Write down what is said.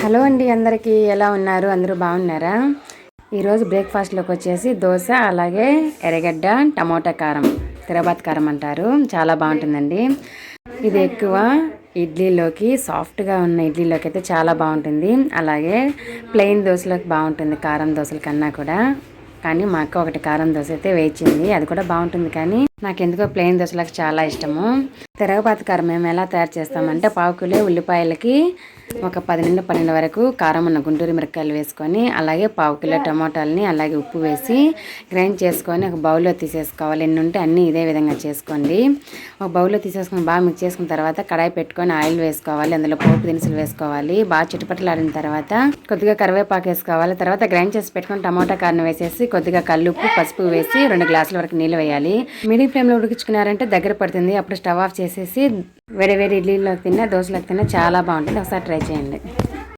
Hello అండి, అందరికీ ఎలా ఉన్నారు? అందరూ బాగున్నారా? ఈరోజు బ్రేక్ఫాస్ట్లోకి వచ్చేసి దోశ, అలాగే ఎర్రగడ్డ టమోటా కారం, తిరబాత్ కారం అంటారు. చాలా బాగుంటుందండి. ఇది ఎక్కువ ఇడ్లీలోకి, సాఫ్ట్గా ఉన్న ఇడ్లీలోకి అయితే చాలా బాగుంటుంది. అలాగే ప్లెయిన్ దోశలోకి బాగుంటుంది, కారం దోశల కన్నా కూడా. కానీ మా అక్క ఒకటి కారం దోశ అయితే వేయించింది, అది కూడా బాగుంటుంది. కానీ నాకు ఎందుకో ప్లెయిన్ దోశలకు చాలా ఇష్టము. తిరగబాతు కారం మేము ఎలా తయారు చేస్తామంటే, పావుకిలో ఉల్లిపాయలకి ఒక 10 నుండి 12 వరకు కారం ఉన్న గుంటూరు మిరపకాయలు వేసుకొని, అలాగే పావు కిలో టమాటాలని అలాగే ఉప్పు వేసి గ్రైండ్ చేసుకొని ఒక బౌల్లో తీసేసుకోవాలి. ఎన్ని ఉంటే అన్నీ ఇదే విధంగా చేసుకోండి. ఒక బౌల్లో తీసేసుకొని బాగా మిక్స్ చేసుకున్న తర్వాత కడాయి పెట్టుకొని ఆయిల్ వేసుకోవాలి. అందులో పోపు దినుసులు వేసుకోవాలి. బాగా చిటపటలాడిన తర్వాత కొద్దిగా కరివేపాకు వేసుకోవాలి. తర్వాత గ్రైండ్ చేసి పెట్టుకొని టమాటా కారం వేసేసి కొద్దిగా కల్లుప్పు, పసుపు వేసి 2 గ్లాసుల వరకు నీళ్ళు వేయాలి. మీడియం ఫ్లేమ్లో ఉడికించుకున్నారంటే దగ్గర పడుతుంది. అప్పుడు స్టవ్ ఆఫ్ చేసేసి వేడి వేడి ఇడ్లీలోకి తిన్నా, దోశలోకి తిన్నా చాలా బాగుంటుంది. ఒకసారి ట్రై చేయండి.